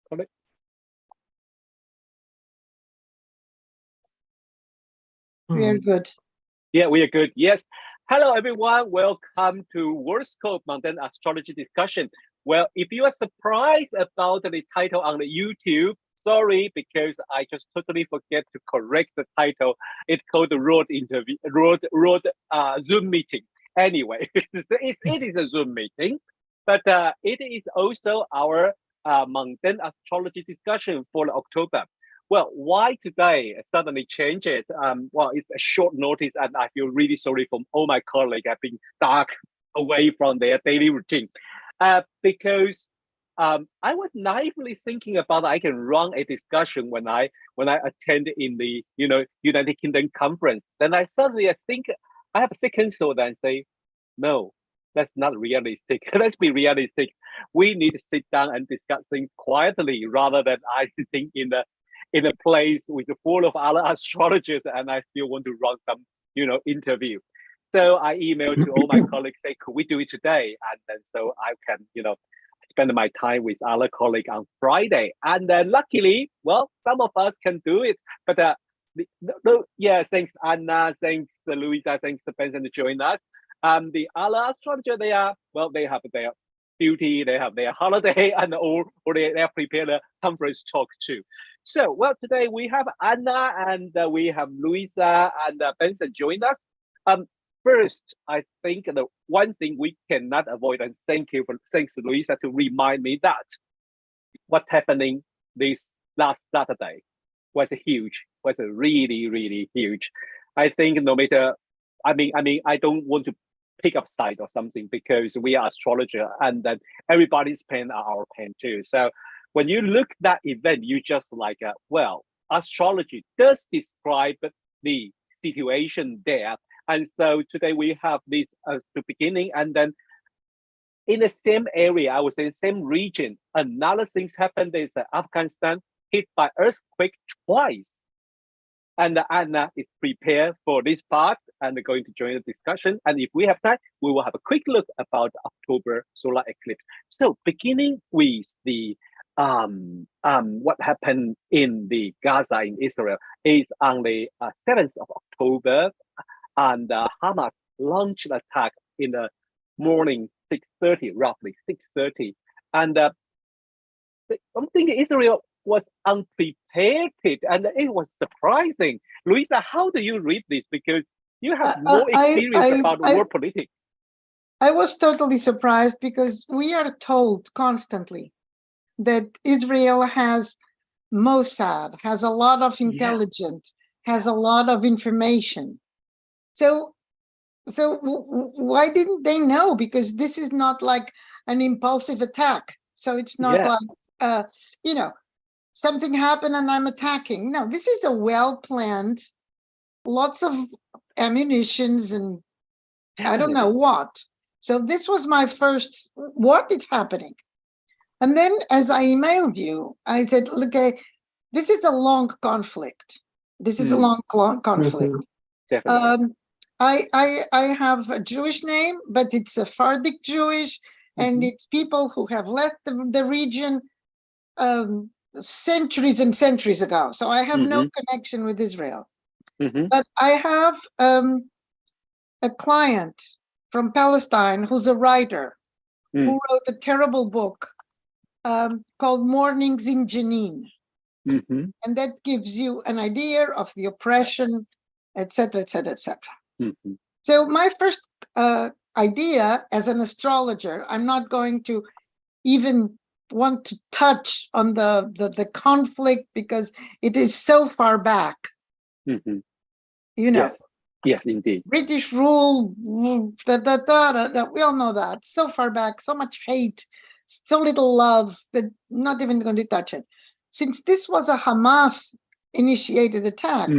Correct. We are good. Yeah, we are good. Yes. Hello, everyone. Welcome to Worldscope Mundane Astrology discussion. Well, if you are surprised about the title on the YouTube, sorry, because I just totally forget to correct the title. It's called the Road Interview, Zoom meeting. Anyway, it is a Zoom meeting, but it is also our Mundane Astrology discussion for October. Well, why today suddenly change it? Well, it's a short notice, and I feel really sorry for all my colleagues have been dark away from their daily routine. Because I was naively thinking about I can run a discussion when I attend in the United Kingdom conference. Then I think I have a second thought and say, no, that's not realistic. Let's be realistic. We need to sit down and discuss things quietly rather than I think in a place with full of other astrologers, and I still want to run some, interview. So I emailed to all my colleagues, say, could we do it today? And then so I can, spend my time with other colleagues on Friday. And then luckily, well, some of us can do it. But thanks Anna, thanks Luiza, thanks Benson to join us. The other astrologer, they have their duty, they have their holiday, and or they have prepared a conference talk too. So, well, today we have Anna and we have Luiza and Benson join us. First, I think the one thing we cannot avoid, and thanks Luiza to remind me that what's happening this last Saturday was really, really huge. I think no matter, I don't want to pick up side or something because we are astrologer and then everybody's pen are our pen too. So when you look at that event, you just like, well, astrology does describe the situation there. And so today we have this at the beginning, and then in the same area, I would say same region, another things happened. There's Afghanistan hit by earthquake twice. And Anna is prepared for this part and going to join the discussion. And if we have time, we will have a quick look about October solar eclipse. So beginning with the what happened in the Gaza in Israel is on the 7th of October, and Hamas launched an attack in the morning, 6:30, roughly 6:30, and I'm thinking Israel was unprepared, and it was surprising. Luiza, how do you read this? Because you have more experience about world politics. I was totally surprised because we are told constantly that Israel has Mossad, has a lot of intelligence, has a lot of information. So why didn't they know? Because this is not like an impulsive attack. So it's not like, something happened and I'm attacking. No, this is a well-planned, lots of ammunitions and I don't know what. So this was my first, what is happening? And then as I emailed you, I said, look, this is a long conflict. This is a long conflict. Definitely. I have a Jewish name, but it's Sephardic Jewish, and it's people who have left the region centuries and centuries ago. So I have no connection with Israel. But I have a client from Palestine who's a writer who wrote a terrible book called Mornings in Jenin. And that gives you an idea of the oppression, etc., etc., etc. So my first idea as an astrologer, I'm not going to even want to touch on the conflict because it is so far back. Yes, indeed. British rule, we all know that. So far back, so much hate, so little love, that not even going to touch it. Since this was a Hamas-initiated attack,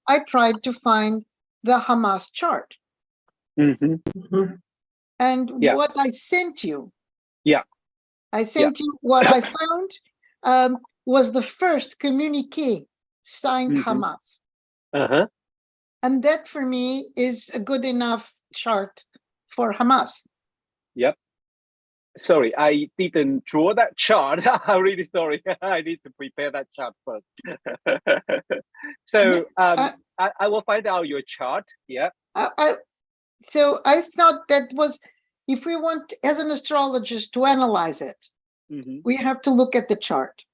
I tried to find the Hamas chart. And what I sent you, what I found was the first communique signed Hamas. And that for me is a good enough chart for Hamas. Sorry, I didn't draw that chart. I'm really sorry. I need to prepare that chart first. So I will find out your chart. Yeah. So I thought that was, if we want as an astrologist to analyze it, we have to look at the chart.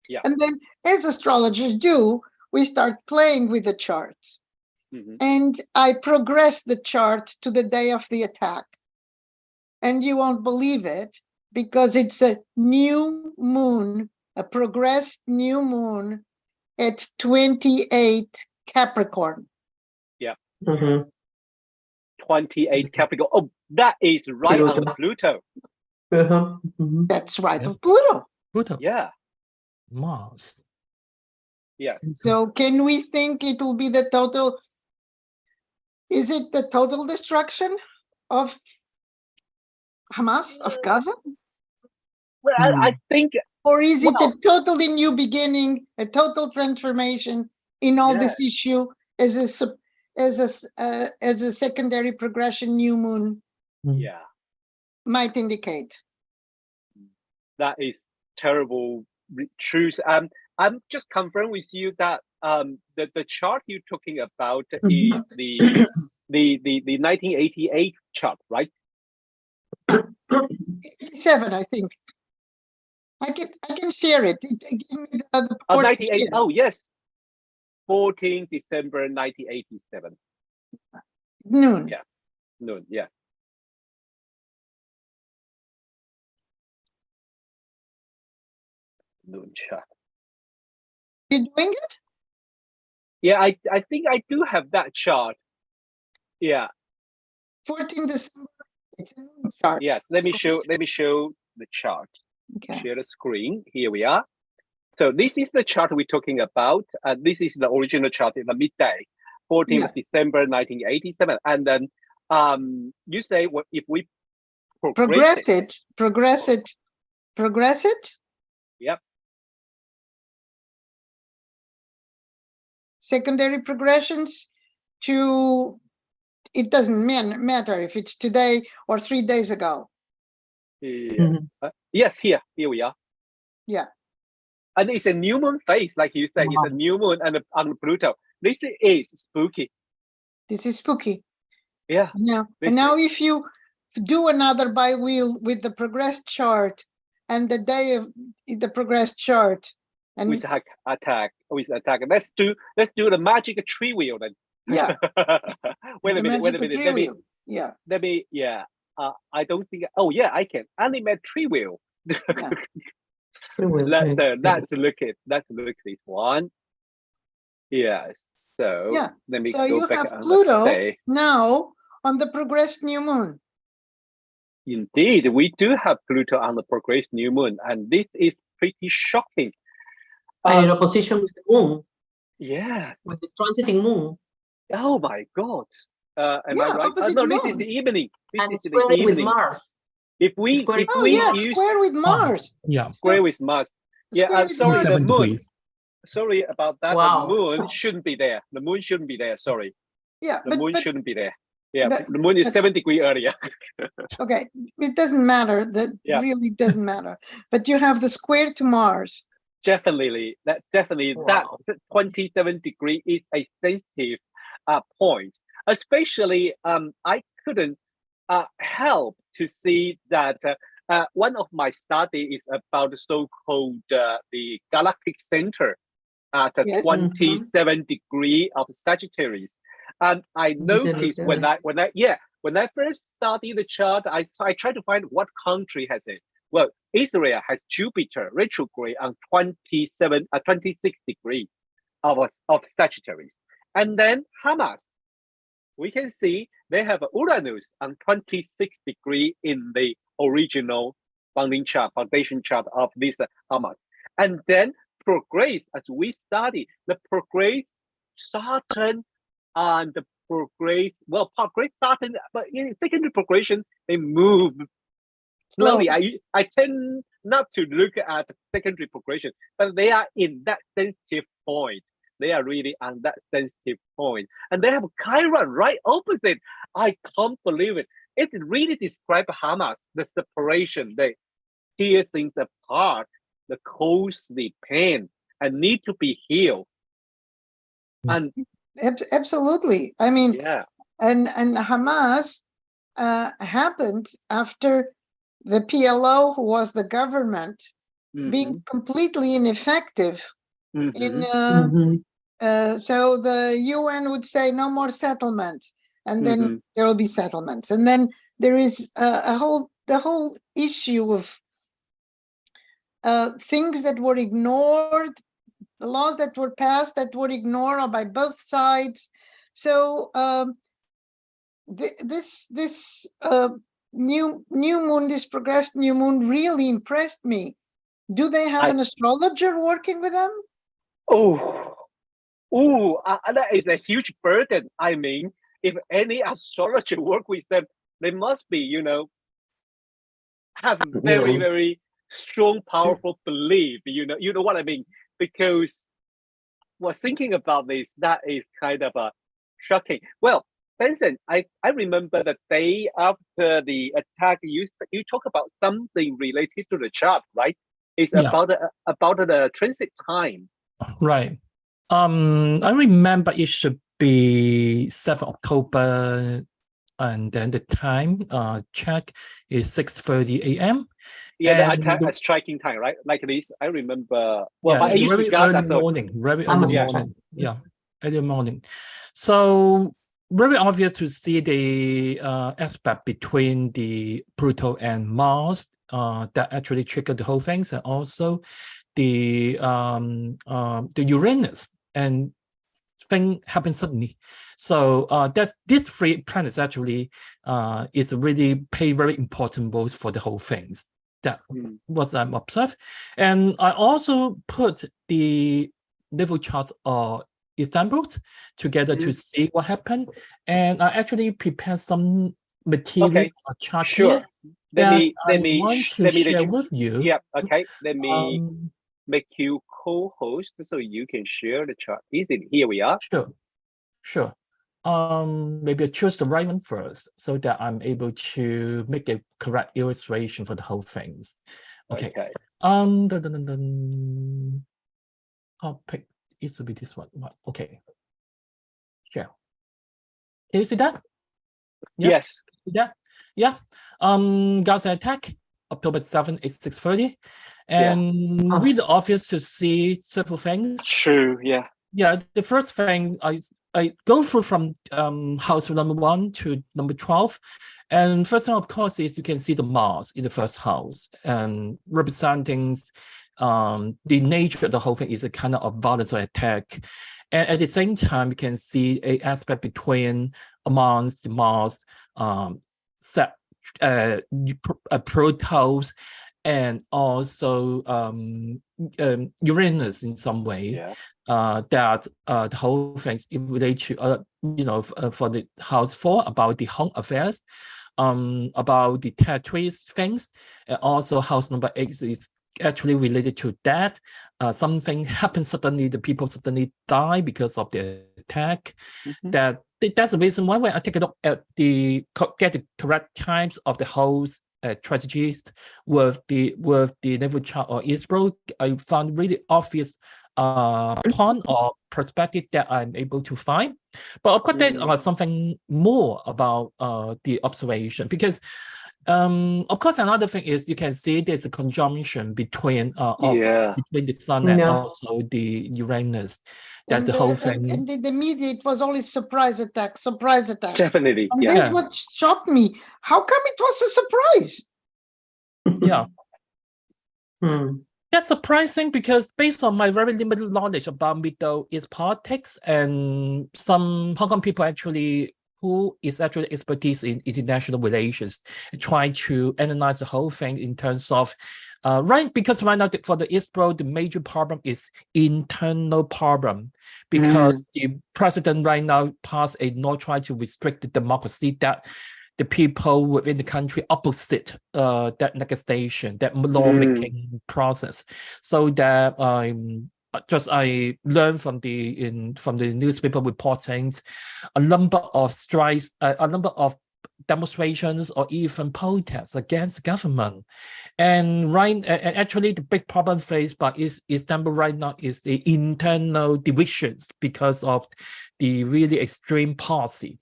Yeah. And then as astrologers do, we start playing with the chart. And I progress the chart to the day of the attack. And you won't believe it, because it's a new moon, a progressed new moon at 28 Capricorn. Yeah. 28 Capricorn. Oh, that is right on Pluto. That's right of Pluto. Pluto. Yeah. Mars. Yes. So can we think it will be the total? Is it the total destruction of Hamas, of Gaza? Well, I think, or is it a totally new beginning, a total transformation in all this issue as a secondary progression new moon? Yeah, might indicate. That is terrible truth. I'm just confirm with you that the chart you're talking about is the 1988 chart, right? 87, I think. I can share it. Give me the 98. Oh yes, 14 December 1987. Noon. Yeah, noon. Yeah. Noon chart. You doing it? Yeah, I think I do have that chart. Yeah. 14 December. It's a noon chart. Yes. Let me show the chart. Okay. Share the screen. Here we are. So this is the chart we're talking about. This is the original chart in the midday, 14th December 1987. And then you say if we progress it. Yep. Secondary progressions to, it doesn't matter if it's today or 3 days ago. Yeah. Yes, here we are. Yeah. And it's a new moon phase, like you say, it's a new moon and on Pluto. This is spooky. This is spooky. Yeah. Now, and now if you do another bi-wheel with the progressed chart and the day of the progressed chart, and with attack. Let's do the magic tree wheel then. Yeah. Wait a minute. Let me. Yeah. I don't think. Oh yeah, I can animate tree wheel. Yeah. Let's look at this one. Yes. So yeah. Let me so go you back. have Pluto now on the progressed new moon. Indeed, we do have Pluto on the progressed new moon, and this is pretty shocking. And in opposition with the moon. Yeah. With the transiting moon. Oh my God. Am I right? No, this is the evening. And it's squaring with Mars. If we use square with Mars. Square with Mars. Yeah, I'm sorry, the moon. Degrees. Sorry about that. Wow. The moon shouldn't be there. The moon shouldn't be there. Sorry. Yeah. The moon shouldn't be there. Yeah, the moon is 7 degrees earlier. Okay, it doesn't matter. That really doesn't matter. But you have the square to Mars. Definitely, that 27 degree is a sensitive point. Especially, I couldn't help to see that one of my study is about the so-called the galactic center at 27 degree of Sagittarius, and I noticed when I first studied the chart, I tried to find what country has it. Well, Israel has Jupiter retrograde on 26 degree of Sagittarius, and then Hamas, we can see they have Uranus on 26 degree in the original foundation chart of this Hamas, and then progress as we study the progress Saturn and the progress Saturn, but in secondary progression they move slowly. I tend not to look at secondary progression, but they are in that sensitive point. They are really on that sensitive point, and they have Chiron right opposite. I can't believe it. it really describes Hamas, the separation, they tear things apart, the cause the pain, and need to be healed. And absolutely. I mean, yeah, and Hamas happened after the PLO, who was the government, being completely ineffective. In so the UN would say no more settlements, and then there will be settlements, and then there is the whole issue of things that were ignored, the laws that were passed that were ignored by both sides. So this new moon, this progressed new moon, really impressed me. Do they have an astrologer working with them? That is a huge burden. I mean, if any astrologer work with them, they must be, have very, very strong, powerful belief. You know what I mean? Because thinking about this, that is kind of shocking. Well, Benson, I remember the day after the attack, you talk about something related to the chart, right? It's about the transit time. Right. I remember it should be 7th October, and then the time check is 6:30 a.m. Yeah, the attack striking time, right? Like this, I remember. Well, I used to Gaza, early morning. Yeah, early morning. So very obvious to see the aspect between the Pluto and Mars that actually triggered the whole things, and also the Uranus and thing happened suddenly. So that's these three planets actually is really play very important roles for the whole things. That was observed. And I also put the naval charts of Istanbul together to see what happened. And I actually prepared some material chart here. Let me share with you. Yeah, okay. Let me make you co-host so you can share the chart easily. Here we are. Sure. Maybe I choose the right one first so that I'm able to make a correct illustration for the whole things. Okay. Topic, it should be this one. Okay. Share. Can you see that? Yes. Yeah. Gaza attack, October 7th at 6:30. And really obvious to see several things. True, yeah. Yeah, the first thing I go through from house number 1 to number 12. And first thing, of course, is you can see the Mars in the first house, and representing the nature of the whole thing is a kind of violence or attack. And at the same time, you can see an aspect between amongst the Mars Protos and also Uranus in some way. That the whole thing is related to for the house 4 about the home affairs, about the territories things, and also house number 8 is actually related to that. Something happens suddenly, the people suddenly die because of the attack. That's the reason why when I take a look at get the correct times of the whole strategies with the naval chart or Israel, I found really obvious point or perspective that I'm able to find. But of course, there's something more about the observation, because of course another thing is you can see there's a conjunction between between the sun and also the Uranus, that the whole thing. And the media, it was always surprise attack. Definitely. And that's what shocked me. How come it was a surprise? Yeah. That's surprising, because based on my very limited knowledge about Middle East politics, and some Hong Kong people who is actually expertise in international relations, trying to analyze the whole thing in terms of because right now for the Israel, the major problem is internal problem, because the president right now passed a law trying to restrict the democracy, that the people within the country opposite that legislation, that lawmaking process. So that I learned from the newspaper reportings, a number of strikes, a number of demonstrations or even protests against government. And actually the big problem faced by Istanbul right now is the internal divisions because of the really extreme policy.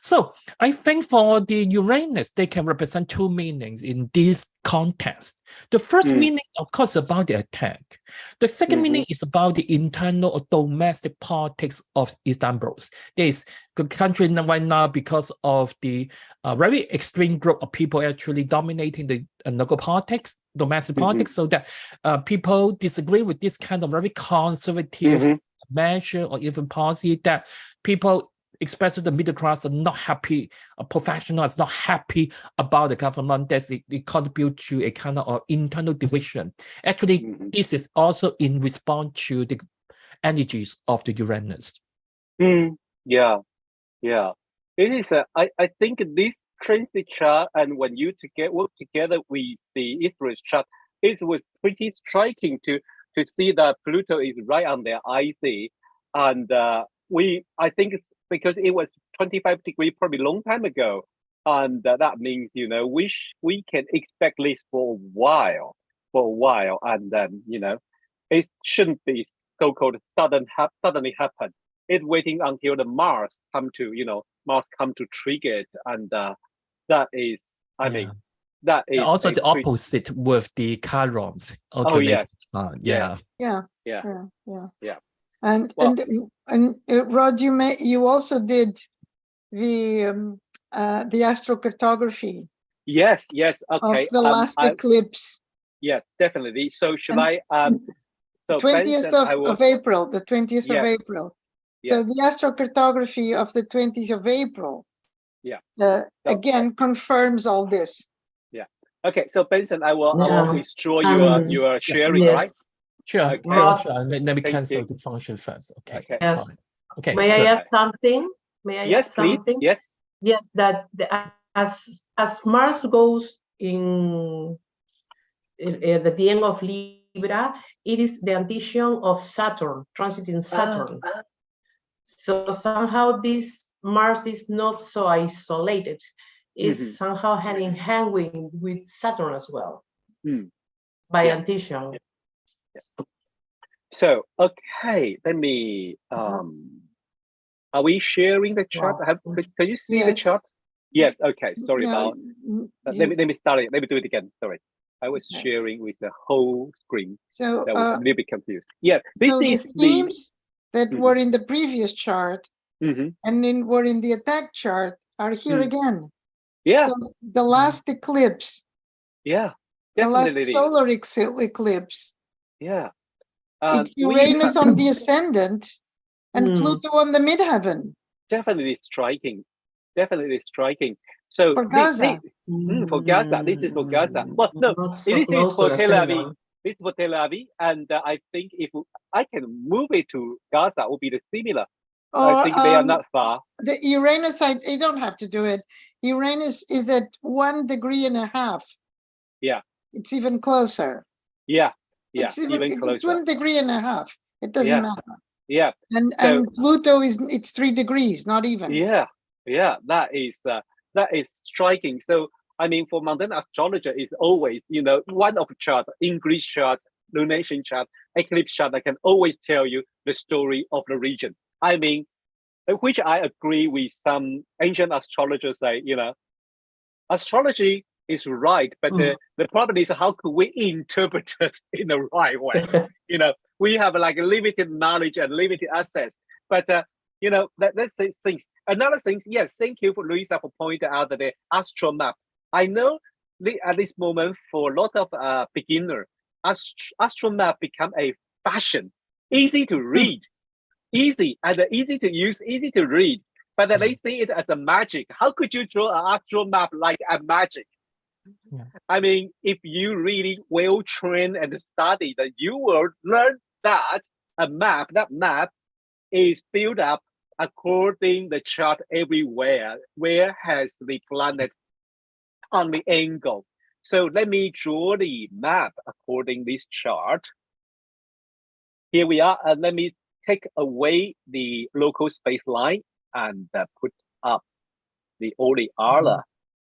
So I think for the Uranus, they can represent two meanings in this context. The first meaning, of course, about the attack. The second meaning is about the internal or domestic politics of Istanbul. There is the country right now because of the very extreme group of people actually dominating the local politics, domestic politics, so that people disagree with this kind of very conservative measure or even policy that people, especially the middle class, are not happy, professionals not happy about the government. That it contribute to a kind of internal division. Actually, this is also in response to the energies of the Uranus. Yeah. It is. I think this transit chart, and when you work together with the Israel chart, it was pretty striking to see that Pluto is right on their IC, and I think it's because it was 25 degrees probably a long time ago, and that means we can expect this for a while, and then it shouldn't be so-called suddenly happen. It's waiting until the Mars come to trigger it, and that is, I mean, that is also the opposite with the Chirons. Oh yes, yeah. And well, Rod, you also did the astrocartography. Yes. Okay. Of the last eclipse. Yes, definitely. So should I? So 20th of April, the 20th of April. Yes. So the astrocartography of the 20th of April. Yeah. Again, confirms all this. Yeah. Okay. So Benson, I will withdraw your sharing, right? Sure. Okay. Sure. Let me cancel the function first. Okay. Yes. Okay. May I add something? Yes, please. Yes. Yes. That as Mars goes in at the end of Libra, it is the addition of Saturn, transiting Saturn. So somehow this Mars is not so isolated. It's somehow hand in hand with Saturn as well, by addition. Yeah. So, okay, let me, are we sharing the chart? Can you see the chart? Yes, okay, sorry about, let me start it, let me do it again, sorry. I was sharing with the whole screen, so that was a little bit confused. Yeah, this is the themes that were in the previous chart and were in the attack chart are here again. Yeah. So the last eclipse. Yeah, definitely. The last solar eclipse. Yeah. It's Uranus on the ascendant and Pluto on the midheaven. Definitely striking. Definitely striking. So for Gaza. For Gaza, this is for Gaza. Well, no, so this is for Tel Aviv. Ascendant. This is for Tel Aviv, and I think if I can move it to Gaza, it will be the similar. I think they are not far. The Uranus, you don't have to do it. Uranus is at 1.5 degrees. Yeah. It's even closer. Yeah. It's even closer. It's 1.5 degrees. It doesn't matter. Yeah. And Pluto it's 3 degrees, not even. Yeah. That is striking. So I mean, for mundane astrologer, is always one of chart, English chart, lunation chart, eclipse chart that can always tell you the story of the region. I mean, which I agree with some ancient astrologers say, astrology is right, but the problem is how could we interpret it in the right way? We have like limited knowledge and limited access. But let's say things. Another thing, yes, thank you for Luiza for pointing out the astro map. I know at this moment for a lot of beginner, astro map become a fashion, easy to read, easy to use, easy to read. But they see it as a magic. How could you draw an astro map like a magic? Yeah. I mean, if you really well trained and study, that you will learn that that map is built up according the chart everywhere. Where has the planet on the angle? So let me draw the map according this chart. Here we are. Let me take away the local space line and put up the Oli Ala,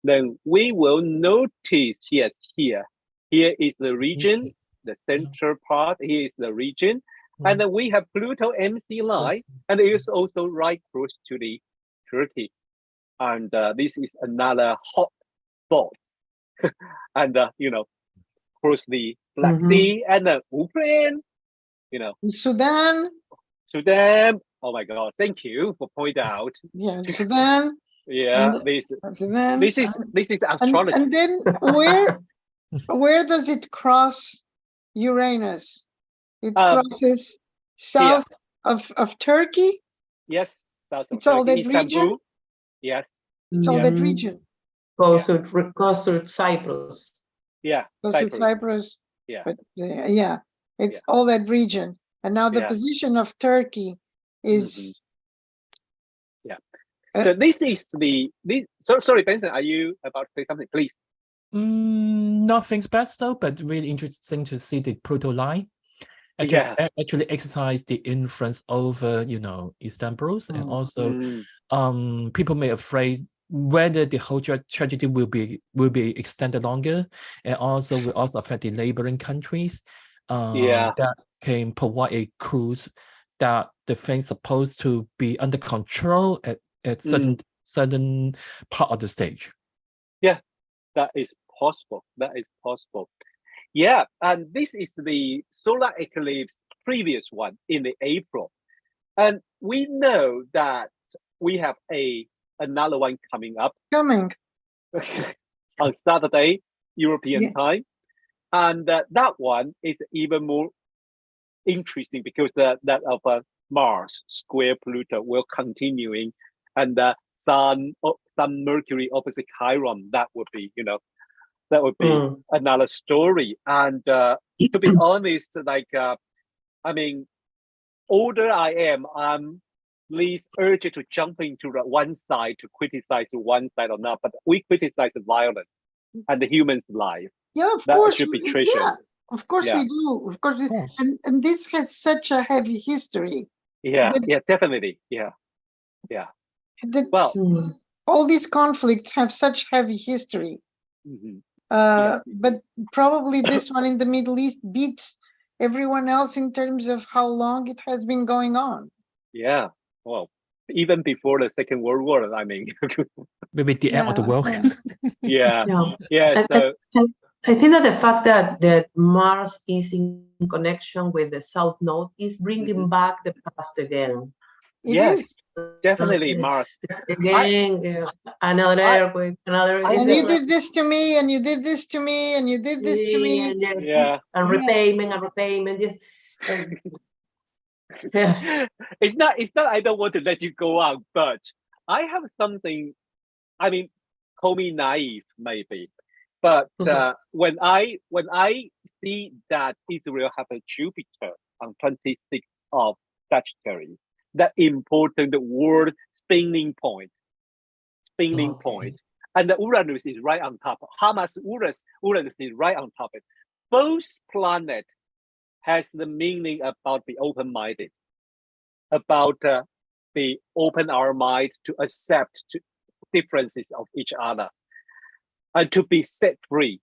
then we will notice, yes, here is the region, the center part, here is the region, and then we have Pluto MC line, and it is also right close to the Turkey. And this is another hot spot. And, across the Black Sea and Ukraine, Sudan. Oh my God, thank you for pointing out. Yeah, Sudan. Yeah, this is astrology. And then where does it cross Uranus? It crosses south of Turkey. Yes, south of it's all Turkey, that region. Istanbul. Yes, it's all that region. Goes to Cyprus. Yeah, goes to Cyprus. Yeah, but it's all that region. And now the position of Turkey is. So this is sorry, Benson, are you about to say something, please? Nothing special, but really interesting to see the Pluto line. Actually exercise the influence over, Istanbul, and also people may afraid whether the whole tragedy will be extended longer, and also will also affect the neighboring countries. That can provide a clues that the things supposed to be under control at certain part of the stage. Yeah, that is possible. Yeah, and this is the solar eclipse, previous one in the April, and we know that we have another one coming up. On Saturday, European time, and that one is even more interesting because that of Mars square Pluto will continuing, and Sun Mercury opposite Chiron. That would be another story. And to be honest, older I am, I'm least urged to jump into one side to criticize one side or not. But we criticize the violence and the human's life. Yeah, of course. Should be treasured. Yeah, of course we do. Of course. And this has such a heavy history. Yeah, definitely. Yeah. All these conflicts have such heavy history. But probably this one in the Middle East beats everyone else in terms of how long it has been going on. Yeah, well, even before the Second World War, maybe the end of the world. I think that the fact that Mars is in connection with the South Node is bringing back the past again. It is. Definitely Mars. Again, another earthquake, another. And you did this to me, and you did this to me, and you did this to me. And repayment, Yes. Yes. It's not. I don't want to let you go on, but I have something. Call me naive, maybe, but when I see that Israel have a Jupiter on 26th of Sagittarius, that important world spinning point, and the Uranus is right on top. Hamas Uranus is right on top of it. Both planets has the meaning about the open-minded, about the open our mind to accept differences of each other, and to be set free.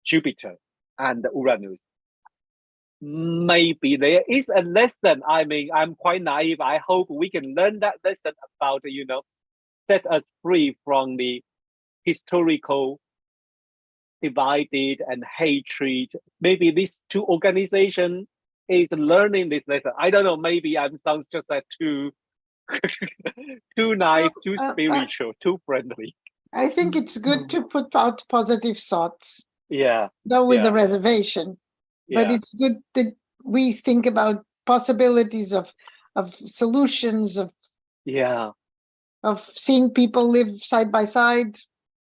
Jupiter and Uranus. Maybe there is a lesson. I'm quite naive. I hope we can learn that lesson about, set us free from the historical divided and hatred. Maybe these two organizations is learning this lesson. I don't know. Maybe I sounds just like too naive, too spiritual, too friendly. I think it's good to put out positive thoughts. Yeah. Though with a reservation. But it's good that we think about possibilities of solutions, of seeing people live side by side.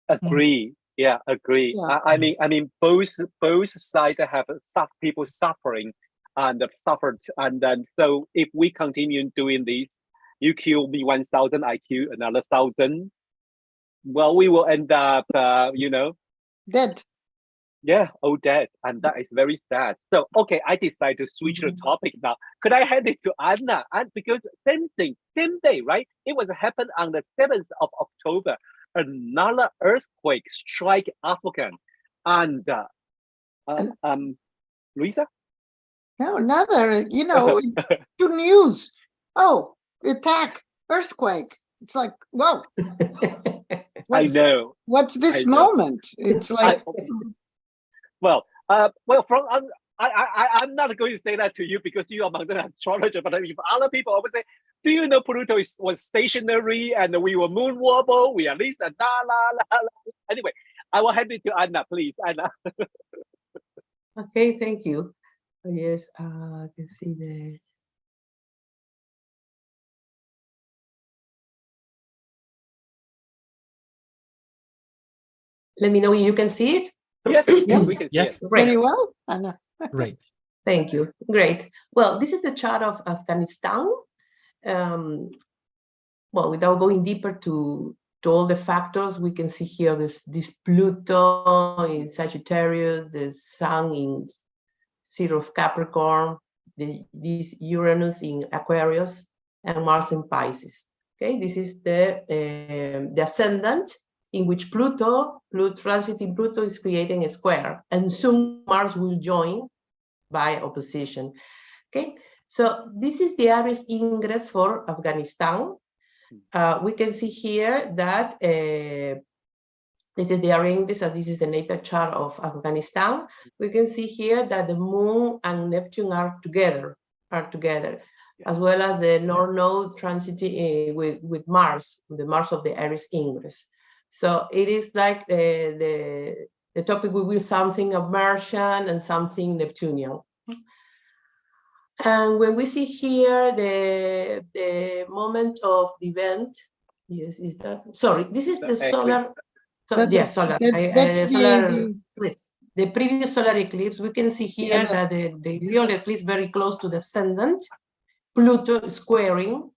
Agree. Yeah, agree. Yeah. Both sides have people suffering and have suffered, and then so if we continue doing this, you kill me 1,000, I kill another 1,000. Well, we will end up, dead. Yeah, dead, and that is very sad. So, okay, I decide to switch the topic now. Could I hand it to Anna? And because same thing, same day, right? It was happened on the 7th of October. another earthquake strike Afghanistan, and Luiza? No, another, to news. Oh, attack, earthquake. It's like, whoa. I know. What's this I know. moment? It's like, well, from I'm not going to say that to you because you are Mundane Astrologer, but if other people always say, do you know Pluto was stationary and we were moon wobble, we are this and la la la la. Anyway, I will hand it to Anna, please. Anna. Okay, thank you. Yes, I can see the. Let me know if you can see it. Yes, we can see Yes. it. very well, Anna. Great. Thank you. Great. Well, this is the chart of Afghanistan. Well, without going deeper to all the factors, we can see here this Pluto in Sagittarius, the Sun in Zero of Capricorn, this Uranus in Aquarius, and Mars in Pisces. Okay, this is the ascendant in which transiting Pluto is creating a square, and soon Mars will join by opposition. Okay, so this is the Aries ingress for Afghanistan. We can see here that this is the Aries ingress, and this is the natal chart of Afghanistan. We can see here that the Moon and Neptune are together, as well as the North Node transiting with Mars, the Mars of the Aries ingress. So it is like the topic will be something of Martian and something Neptunian. And when we see here the moment of the event, yes, is that, sorry, this is the solar, solar eclipse. The previous solar eclipse, we can see here that the real eclipse very close to the ascendant, Pluto squaring,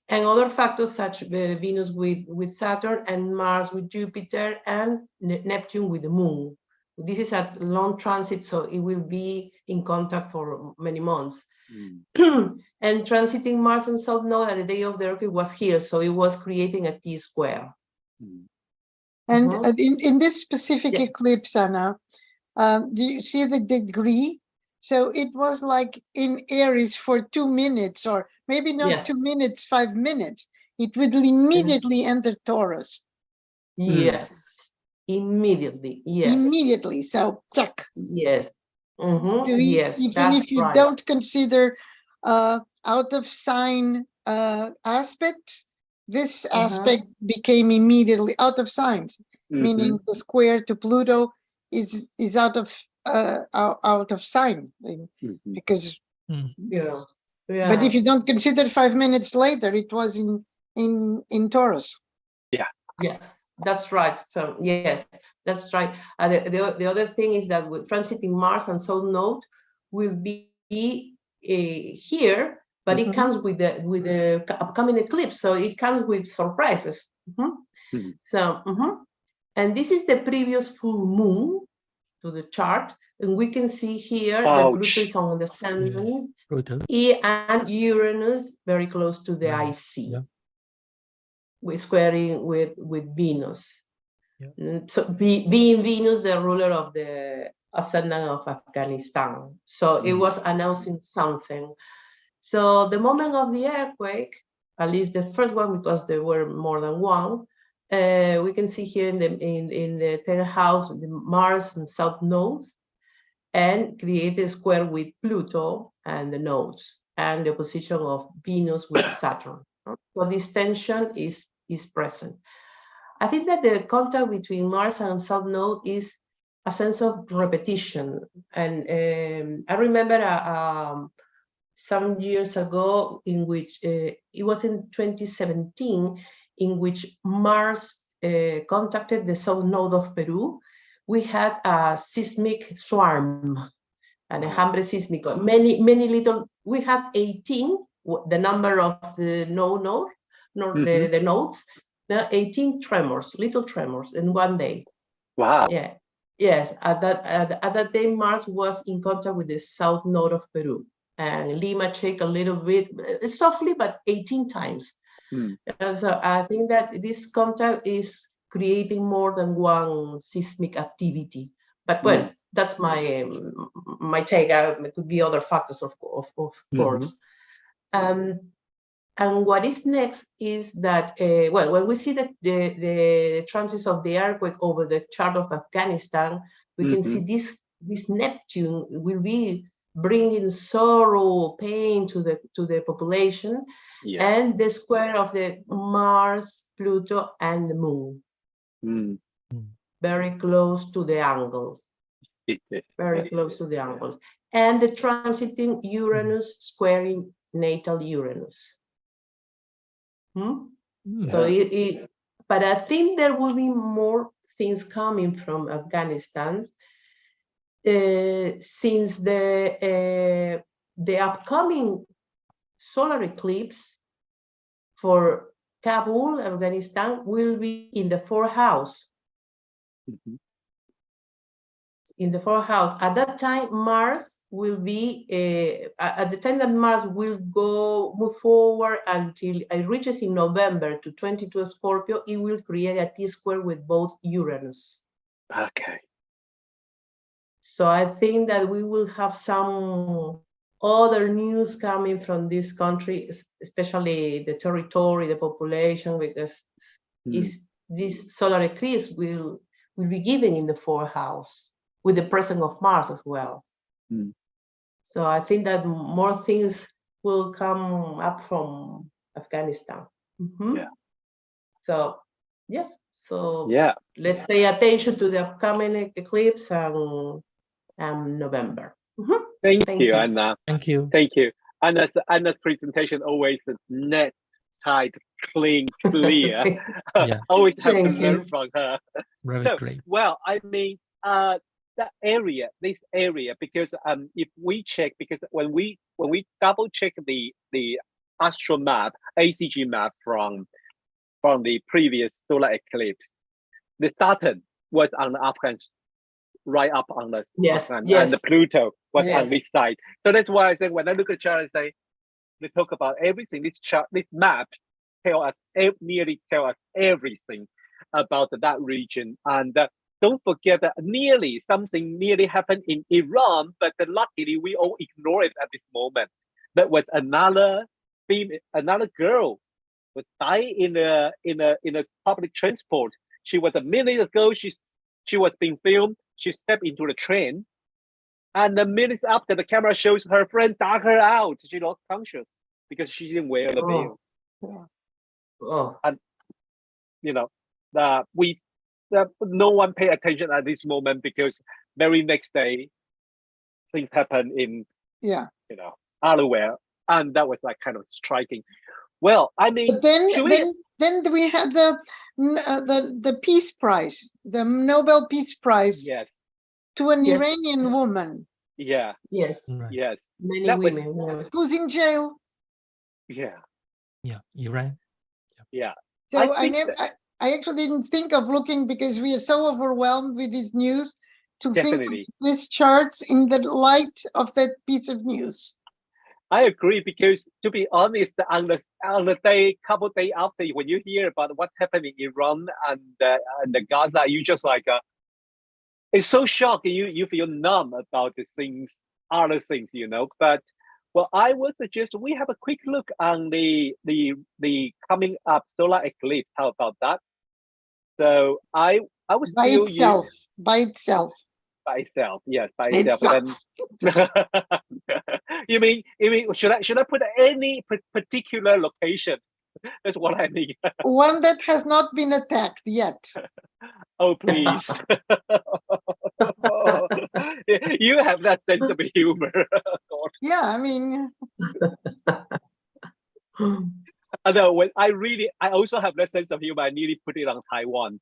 and other factors such Venus with Saturn and Mars with Jupiter and Neptune with the Moon. This is a long transit, so it will be in contact for many months. And transiting Mars and South Node at the day of the earthquake was here, so it was creating a T-square. And in this specific eclipse, Anna, do you see the degree? So it was like in Aries for 2 minutes, or maybe not 2 minutes, 5 minutes. It would immediately enter Taurus. Yes, immediately. Yes, immediately. So check. Yes. Yes, even if you don't consider out of sign aspects, this aspect became immediately out of signs, meaning the square to Pluto is out of sign, because but if you don't consider 5 minutes later, it was in Taurus. Yes, that's right. So yes, that's right. The other thing is that with transiting Mars and South Node will be here, but it comes with the upcoming eclipse, so it comes with surprises. So and this is the previous full moon to the chart, and we can see here that Pluto is on the ascendant, and Uranus very close to the IC. We're squaring with Venus. So being Venus, the ruler of the ascendant of Afghanistan. So it was announcing something. So the moment of the earthquake, at least the first one, because there were more than one, we can see here in the 10th house, the Mars and South nodes, and create a square with Pluto and the nodes, and the position of Venus with Saturn. So this tension is present. I think that the contact between Mars and South Node is a sense of repetition. And I remember some years ago in which, it was in 2017, in which Mars contacted the South Node of Peru. We had a seismic swarm, and a hambre sísmico. Many little, we had 18, the number of the the nodes, 18 tremors, little tremors in one day. Wow. Yeah. Yes. At that day, Mars was in contact with the South Node of Peru, and Lima checked a little bit softly, but 18 times. And so I think that this contact is creating more than one seismic activity. But well, that's my take. It could be other factors, of course. And what is next is that, well, when we see the transits of the earthquake over the chart of Afghanistan, we can see this Neptune will be bringing sorrow, pain to the population, and the square of the Mars, Pluto, and the Moon. Very close to the angles. Very close to the angles. And the transiting Uranus squaring natal Uranus. So but I think there will be more things coming from Afghanistan since the upcoming solar eclipse for Kabul, Afghanistan, will be in the fourth house. In the fourth house. At that time, Mars will be, at the time that Mars will move forward until it reaches in November to 22 Scorpio, it will create a T-square with both Uranus. Okay. So I think that we will have some other news coming from this country, especially the territory, the population, because this solar eclipse will be given in the fourth house, with the presence of Mars as well. So I think that more things will come up from Afghanistan. So, yes. So let's pay attention to the upcoming eclipse and November. Thank you, Anna. Thank you. Thank you. Anna's presentation always net, tight, clean, clear. Always have to learn from her. Very great. Well, I mean, this area, because if we check, because when we double check the astro map, ACG map from the previous solar eclipse, the Saturn was on the Afghan, right up on the Afghan, and the Pluto was on this side. So that's why I say when I look at the chart, I say they talk about everything. This chart, this map, nearly tell us everything about that region. And don't forget that something nearly happened in Iran, but luckily we all ignore it at this moment. That was another girl was died in a public transport. She was a minute ago. She was being filmed. She stepped into the train, and the minutes after, the camera shows her friend dug her out. She lost conscious because she didn't wear the veil. And no one pay attention at this moment because very next day things happen in elsewhere, and that was like kind of striking. Well, I mean, but then we had the Peace Prize, the Nobel Peace Prize, to an Iranian woman. Yes. Many women who's in jail. Iran. So I actually didn't think of looking because we are so overwhelmed with this news to think of these charts in the light of that piece of news. I agree, because to be honest, on the couple days after, when you hear about what happened in Iran and the Gaza, you just like it's so shocking. You feel numb about the things, other things, But well, I would suggest we have a quick look on the coming up solar eclipse. How about that? So I was by itself. Then, you mean should I put any particular location? That's what I mean. One that has not been attacked yet. Oh, please. You have that sense of humor. Yeah, I mean. Although when I also have that sense of humor. I nearly put it on Taiwan.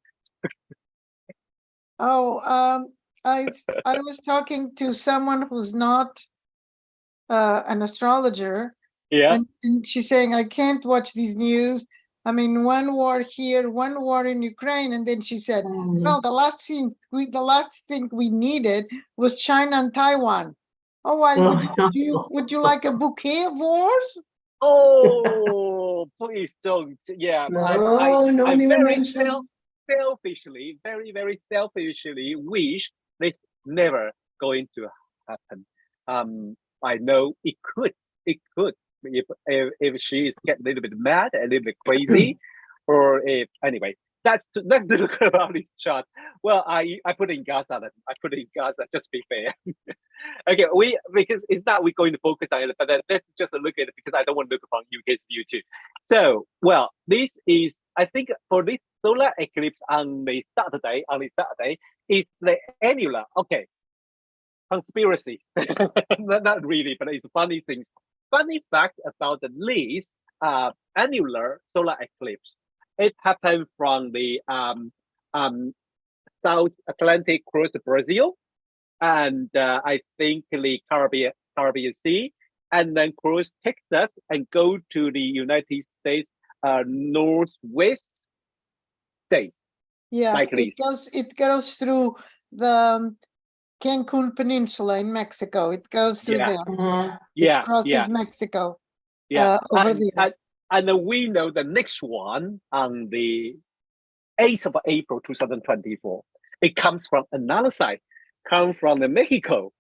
I was talking to someone who's not an astrologer, and she's saying, I can't watch these news. I mean, one war here, one war in Ukraine, and then she said, well, the last thing we needed was China and Taiwan. Oh, why would you like a bouquet of wars? Oh, Oh, please don't. Yeah, No, I don't even very mention. selfishly, very selfishly wish this never going to happen. I know it could if she is get a little bit mad, a little bit crazy, or if anyway. Let's look about this chart. Well, I put in Gaza. I put in Gaza. Just be fair. Okay, because it's not we're going to focus on it, but let's just look at it because I don't want to look from UK's view too. So, well, this is I think for this solar eclipse on the Saturday, it's the annular. Okay, conspiracy. Not really, but it's funny things. Funny fact about this annular solar eclipse. It happened from the South Atlantic across Brazil, and I think the Caribbean Sea, and then cross Texas and go to the United States northwest states. Yeah, like it goes through the Cancun Peninsula in Mexico. It goes through there. Yeah, It crosses Mexico. yeah. Over there. And then we know the next one on the 8th of April 2024. It comes from another side, comes from the Mexico,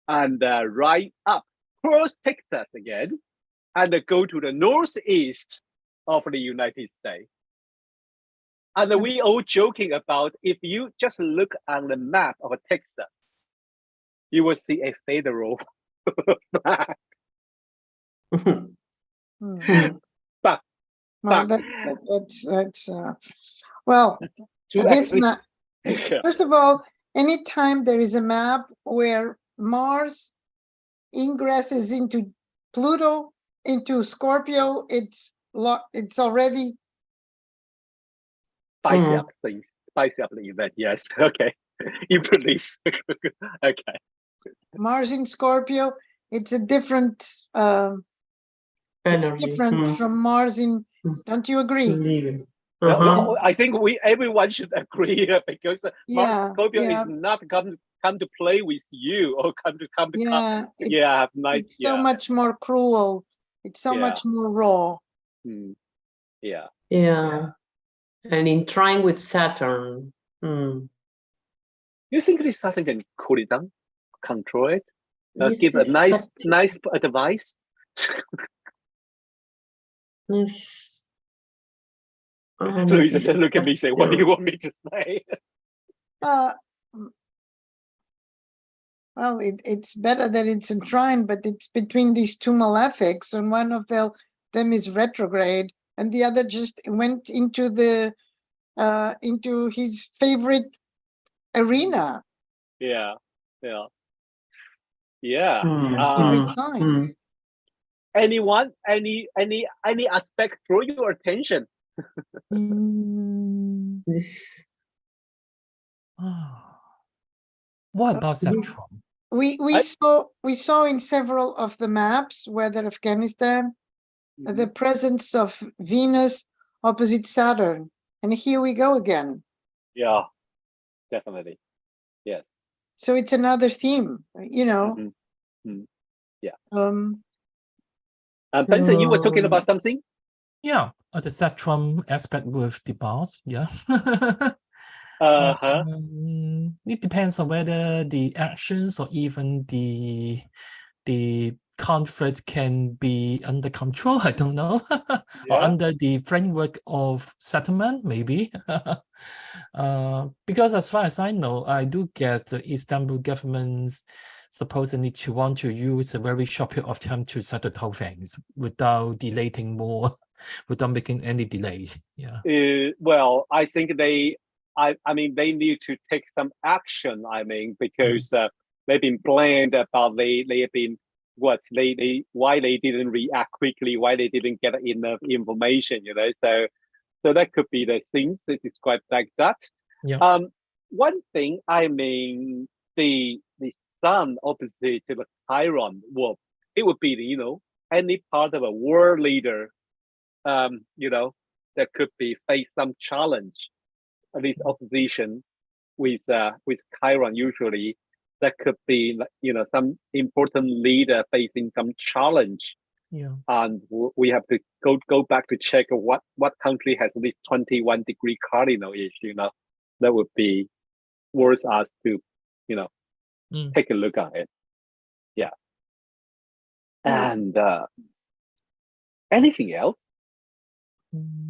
and right up cross Texas again, and go to the northeast of the United States. And we all joking about if you just look on the map of Texas, you will see a federal flag. But Well, that's well, this map. First of all, anytime there is a map where Mars ingresses into Pluto, into Scorpio, it's already spicy up things, spicy up the event. Yes, okay. You put this. Okay. Mars in Scorpio. It's a different. It's different from Mars in. Don't you agree? Well, I think everyone should agree because Mars Scorpio is not come to play with you or come to have nice. It's so much more cruel. It's so much more raw. Yeah. And in trine with Saturn. You think this Saturn can cool it down, control it, give a nice advice? Luiza just look at me and say, what do you want me to say? Well, it's better that it's in trine, but it's between these two malefics, and one of them is retrograde, and the other just went into into his favorite arena. Yeah. Anyone, any aspect draw your attention? What about Central? We saw in several of the maps, whether Afghanistan, the presence of Venus opposite Saturn, and here we go again. Yeah, definitely. Yes. So it's another theme, you know. Yeah. Benson, you were talking about something? Yeah, the Saturn aspect with the boss. Yeah. It depends on whether the actions or even the conflict can be under control. I don't know, or under the framework of settlement, maybe. Because as far as I know, I do guess the Istanbul government's supposedly to want to use a very short period of time to settle the whole things without delaying more, without making any delays. Yeah. Well, I think they need to take some action. I mean, because they've been blamed about they have been why they didn't react quickly, why they didn't get enough information. You know, so that could be the things that describe like that. Yeah. One thing, I mean, the sun opposite to the Chiron, well, it would be any part of a world leader, that could be face some challenge, at least opposition with Chiron. Usually, that could be some important leader facing some challenge And we have to go back to check what country has this 21-degree cardinal issue. That would be worth us to, take a look at it. Yeah. And anything else?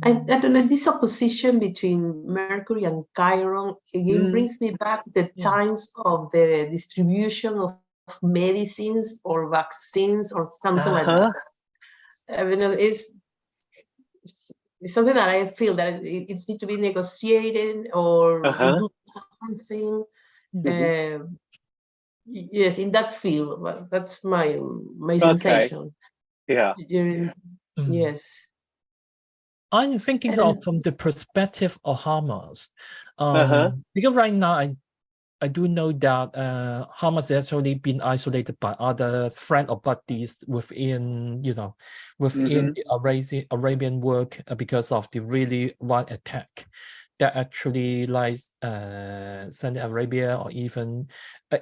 I don't know, this opposition between Mercury and Chiron again brings me back to the times of the distribution of medicines or vaccines or something like that. I mean, it's something that I feel that it needs to be negotiated or do something. Yes, in that field, but that's my sensation. Yeah. Yes. I'm thinking of from the perspective of Hamas, because right now I do know that Hamas has actually been isolated by other friend or buddies within the Arabian world because of the really one attack that actually Saudi Arabia or even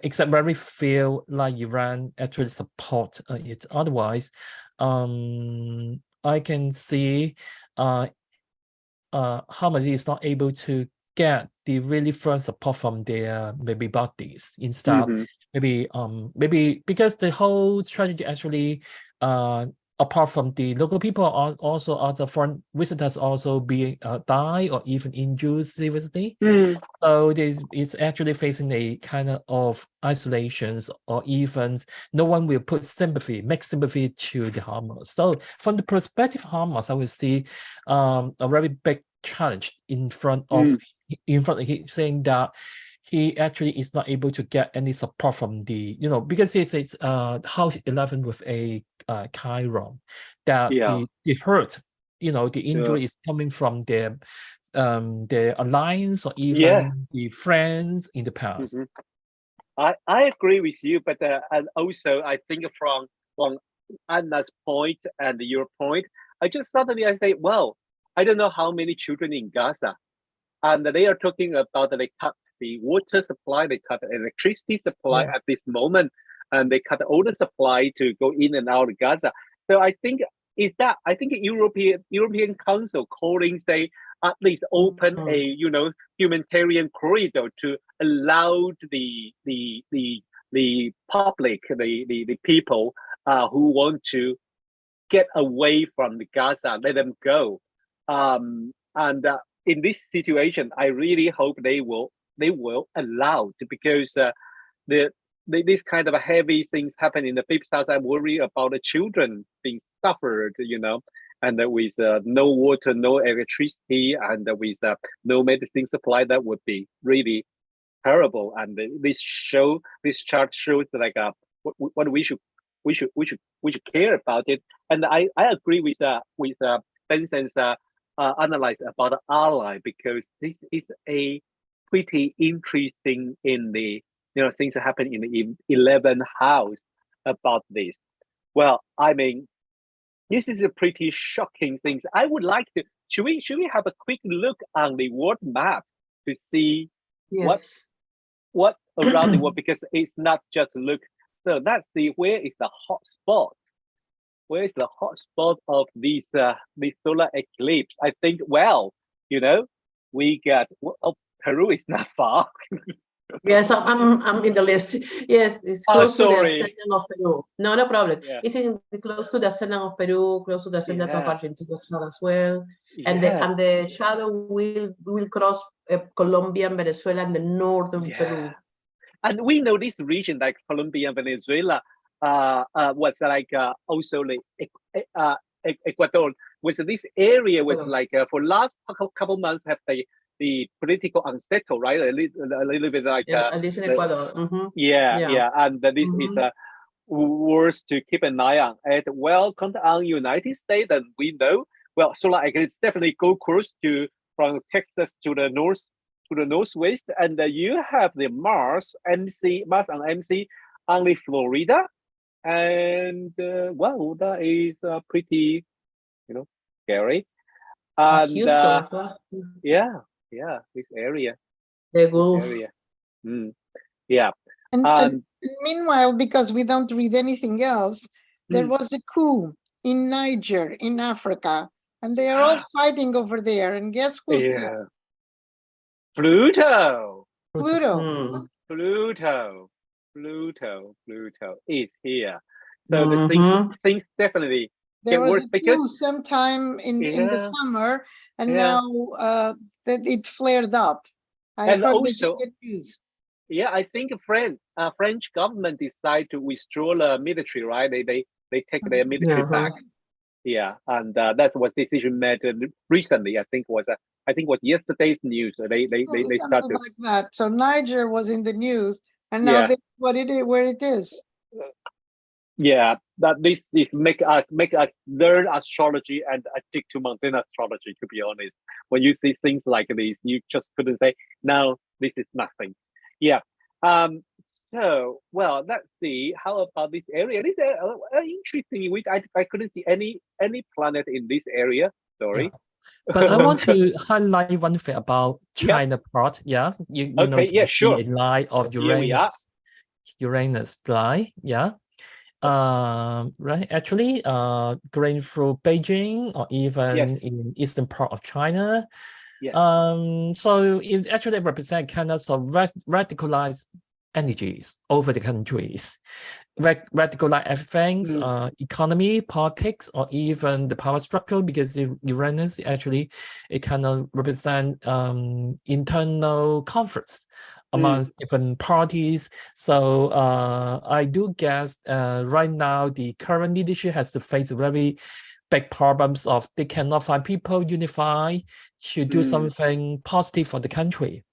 except very few like Iran actually support it. Otherwise, I can see Hamas is not able to get the really firm support from their maybe bodies. Instead, maybe because the whole strategy actually apart from the local people, also other foreign visitors also being die or even injured seriously. So it's actually facing a kind of isolations, or even no one will put make sympathy to the Hamas. So from the perspective of Hamas, I will see a very big challenge in front of him, saying that he actually is not able to get any support from the, because it's house 11 with a Chiron, that the hurt, the injury is coming from their alliance or even the friends in the past. I agree with you, but and also I think from Anna's point and your point, I say, well, I don't know how many children in Gaza, and they are talking about they cut the water supply, they cut the electricity supply at this moment, and they cut all the supply to go in and out of Gaza. So I think European Council calling, say, at least open a humanitarian corridor to allow the public, the people who want to get away from the Gaza, let them go. And in this situation, I really hope they will allow to, because this kind of heavy things happen in the deep south. I worry about the children being suffered, and with no water, no electricity, and with no medicine supply. That would be really terrible. And this chart shows like what we should care about it. And I agree with Benson's analysis about the ally, because this is a pretty interesting in the things that happen in the 11th house about this. Well, I mean, this is a pretty shocking thing. I would like to. Should we have a quick look on the world map to see what around the world, because it's not just look. So that's where is the hot spot. Where is the hot spot of this solar eclipse? I think, we got Peru is not far. Yes, I'm in the list. Yes, it's close to the ascendant of Peru. No problem. Yeah. It's close to the ascendant of Peru, close to the ascendant of Argentina as well. And the shadow will cross Colombia and Venezuela and the northern Peru. And we know this region like Colombia and Venezuela was like also like Ecuador, was this area was like for last couple months have the political unsettled, right? A little bit like at least in Ecuador. And this is worth to keep an eye on. And come on United States, and we know solar eclipse definitely go close to from Texas to the northwest, and you have the Mars and MC only Florida, and that is pretty scary. And Houston as well. This area. The Gulf. And meanwhile, because we don't read anything else, there was a coup in Niger, in Africa, and they are all fighting over there. And guess who's there? Pluto. Pluto. Pluto is here. So the things definitely there get was worse a because news sometime in the summer, and now that it flared up. I and heard also, the news. Yeah, I think French government decide to withdraw the military, right? They take their military back. Yeah, and that was decision made recently. I think was yesterday's news. They started like that. So Niger was in the news, and now this is what it is, where it is. Yeah, that this make us learn astrology and addict to mundane astrology. To be honest, when you see things like this, you just couldn't say, "No, this is nothing." Yeah. So, well, let's see. How about this area? This is interesting. I couldn't see any planet in this area. Sorry. Yeah. But I want to highlight one thing about China part. Yeah, you know, sure. a line of Uranus line. Yeah. Right. Actually, going through Beijing or even in eastern part of China. Yes. So it actually represents kind of radicalized energies over the countries, radicalized everything, economy, politics, or even the power structure. Because Uranus actually it kind of represent internal conflicts amongst different parties. So I do guess right now the current leadership has to face very big problems of they cannot find people unified to do something positive for the country.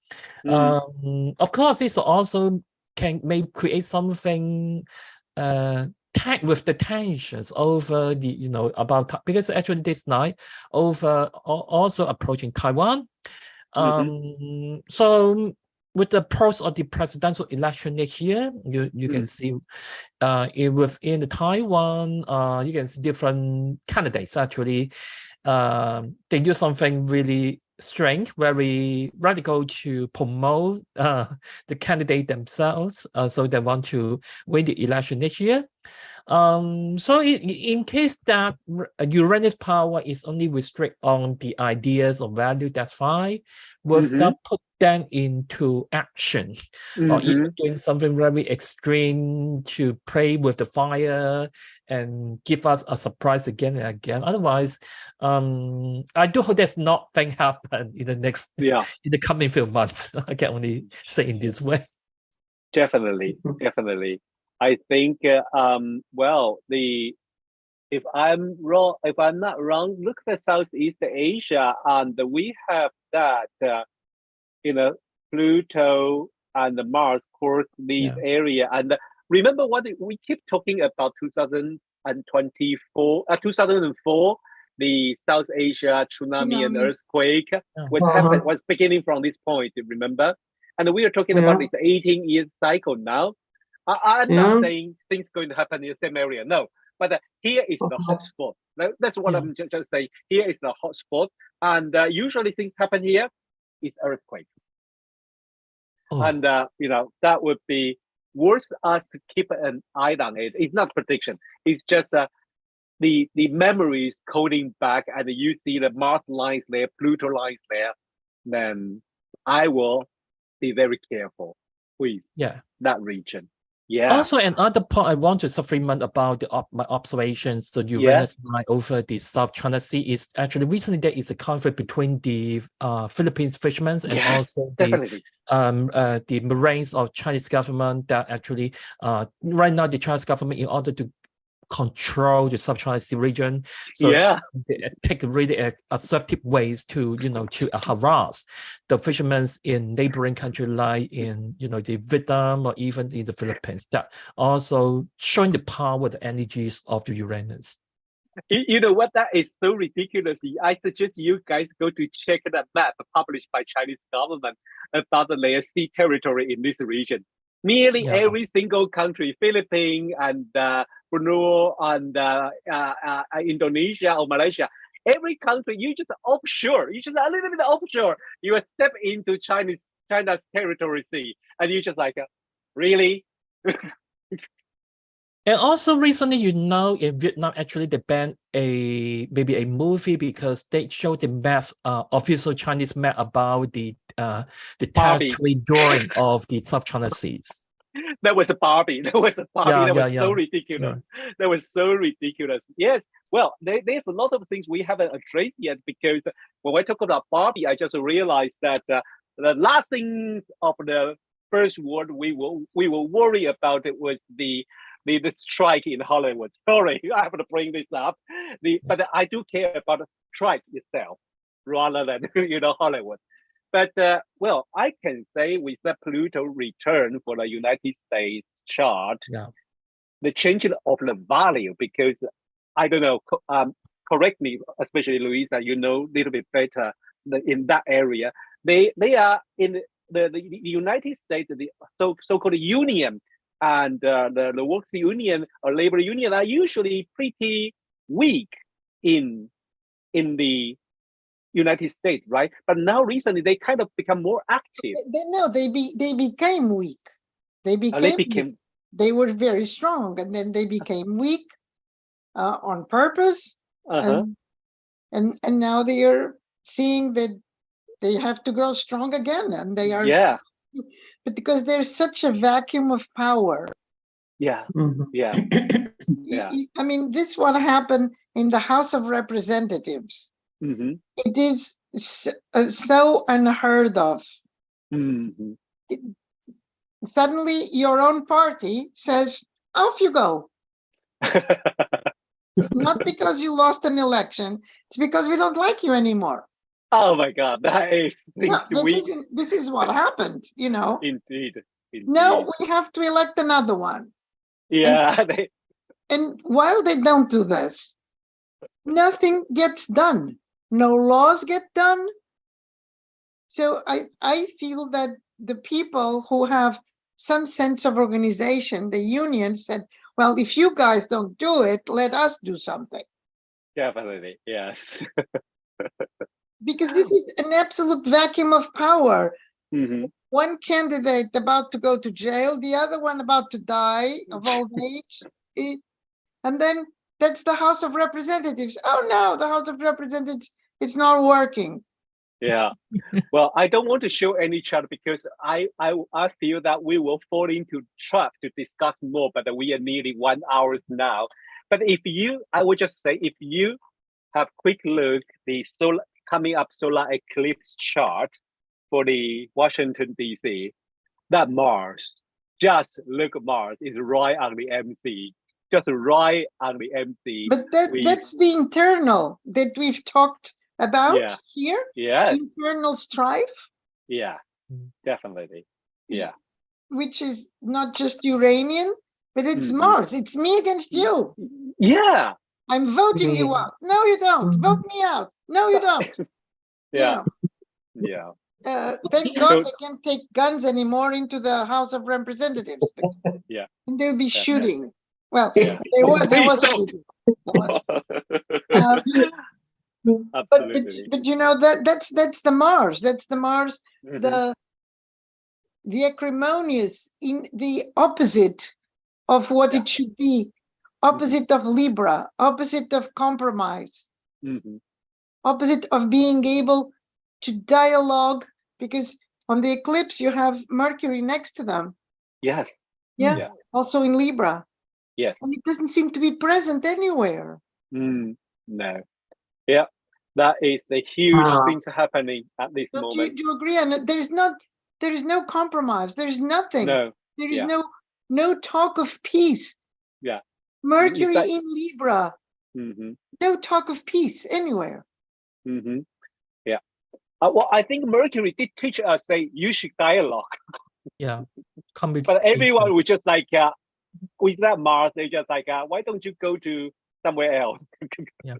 Of course, this also may create something with the tensions over the about because actually this night over also approaching Taiwan. So with the approach of the presidential election next year, you can see within the Taiwan, you can see different candidates actually. They do something really strange, very radical to promote the candidate themselves. So they want to win the election next year. So in case that Uranus power is only restrict on the ideas or value, that's fine. Without put them into action, or even doing something very extreme to play with the fire and give us a surprise again and again. Otherwise, I do hope there's nothing happen in the next in the coming few months. I can only say in this way. Definitely. I think well, if I'm not wrong, look at Southeast Asia, and we have that Pluto and Mars course this area. And remember what we keep talking about 2004, the South Asia tsunami and earthquake was beginning from this point. Remember, and we are talking about this 18-year cycle now. I'm not saying things going to happen in the same area, no. But here is the hot spot. That's what I'm just saying. Here is the hot spot, and usually things happen here. Is earthquake, and that would be worth us to keep an eye on it. It's not prediction. It's just the memories coding back, and you see the Mars lines there, Pluto lines there. Then I will be very careful with that region. Yeah. Also, another point I want to supplement about my observations. So Uranus line over the South China Sea is actually recently there is a conflict between the Philippines fishermen and also the Marines of Chinese government. That actually right now the Chinese government, in order to control the South China Sea region, so they take really assertive ways to to harass the fishermen in neighboring countries like in the Vietnam or even in the Philippines. That also showing the power, the energies of the Uranus. You know what? That is so ridiculous. I suggest you guys go to check that map published by Chinese government about the sea territory in this region. Nearly every single country, Philippines and Brunei and Indonesia or Malaysia, every country, you just offshore, you just a little bit offshore, you step into China's territory sea, and you just like, really? And also recently, in Vietnam, actually they banned maybe a movie because they showed the map, official Chinese map about the territory drawing of the South China Seas. That was a Barbie. That was a Barbie. Yeah, that was yeah, so yeah. ridiculous. That was so ridiculous. Yes. Well, there's a lot of things we haven't addressed yet, because when we talk about Barbie, I just realized that the last thing of the First World we will worry about it was the strike in Hollywood. Sorry, I have to bring this up. But I do care about the strike itself rather than Hollywood. But well, I can say with the Pluto return for the United States chart, the changing of the value, because I don't know, correct me, especially Luiza, you know a little bit better in that area. They are in the United States, the so-called union and the works union or labor union are usually pretty weak in the United States, right? But now recently they kind of become more active. They became weak. They were very strong, and then they became weak on purpose. And now they are seeing that they have to grow strong again, and they are. Yeah. But because there's such a vacuum of power. Yeah. Yeah. Yeah. I mean, this what happened in the House of Representatives. It is so unheard of. Suddenly, your own party says, "Off you go." Not because you lost an election; it's because we don't like you anymore. Oh my God, that is this is what happened. Indeed. Now we have to elect another one. Yeah. And while they don't do this, nothing gets done. No laws get done. So I feel that the people who have some sense of organization, the union, said, well, if you guys don't do it, let us do something. Definitely, yes. Because this is an absolute vacuum of power. One candidate about to go to jail, the other one about to die of old age. And then that's the House of Representatives. Oh no, the House of Representatives, it's not working. Yeah. Well, I don't want to show any chart because I feel that we will fall into trap to discuss more, but we are nearly 1 hour now. But I would just say, if you have quick look the coming up solar eclipse chart for the Washington DC, that Mars, just look at Mars, is right on the MC. Just right on the MC. But that's the internal that we've talked about here. Yes. Internal strife. Yeah, definitely. Yeah. Which is not just Uranian, but it's Mars. It's me against you. Yeah. I'm voting you out. No, you don't. Vote me out. No, you don't. Yeah. Yeah. Thank God they can't take guns anymore into the House of Representatives. Yeah. And they'll be shooting. Well, there was shooting. Absolutely. But that's the Mars. That's the Mars. The acrimonious, in the opposite of what it should be, opposite of Libra, opposite of compromise, opposite of being able to dialogue, because on the eclipse you have Mercury next to them. Yes. Yeah. Also in Libra. Yes. And it doesn't seem to be present anywhere. No. Yeah. That is the huge things happening at this moment. Do you agree? And there is no compromise. There's nothing. No. There is no talk of peace. Yeah. Mercury in Libra. No talk of peace anywhere. Yeah. Well, I think Mercury did teach us that you should dialogue. Yeah. But everyone was just like, with that Mars, they just like, why don't you go to somewhere else? Yeah.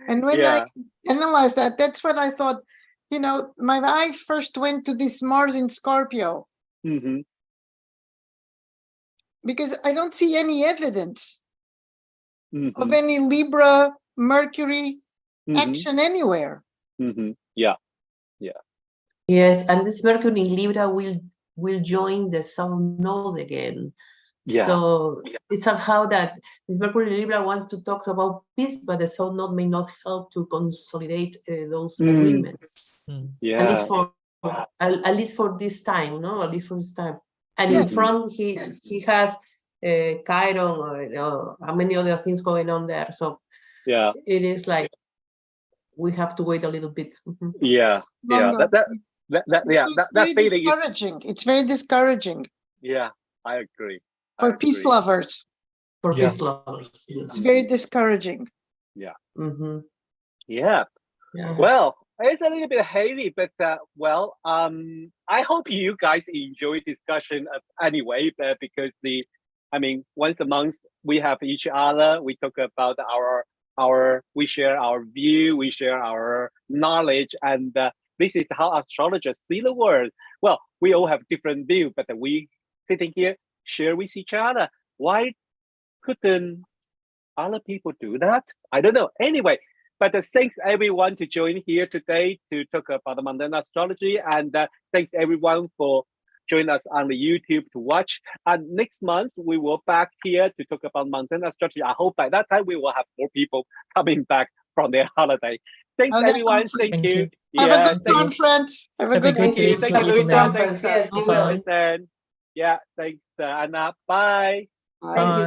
And when I analyzed that, that's what I thought. My eye first went to this Mars in Scorpio. Because I don't see any evidence of any Libra, Mercury action anywhere. Yeah. Yes, and this Mercury in Libra will join the South Node again. Yeah. So it's somehow that this Mercury Libra wants to talk about peace, but the South Node may not help to consolidate those agreements. Yeah. At least for this time, no? At least for this time. And in front, he has Chiron or many other things going on there. So yeah, it is like we have to wait a little bit. yeah, yeah. Longer. That Very feeling is. discouraging. It's very discouraging Yeah, I agree. for peace lovers. For Yeah. peace lovers, yes. It's very discouraging. Yeah. Yeah. Well, it's a little bit heavy, but well, I hope you guys enjoy discussion anyway, because once a month we have each other. We talk about we share our view, we share our knowledge, and this is how astrologers see the world. Well, we all have different view, but we sitting here share with each other. Why couldn't other people do that? I don't know. Anyway. But thanks everyone to join here today to talk about the Mundane Astrology, and thanks everyone for joining us on the YouTube to watch. And next month we will back here to talk about Mundane Astrology. I hope by that time we will have more people coming back from their holiday. Thanks everyone. Thank you. Have a good conference. Have a good day. Thank you. Good conference. Yes, we will. Yeah, thanks Anna. Bye. Thank you.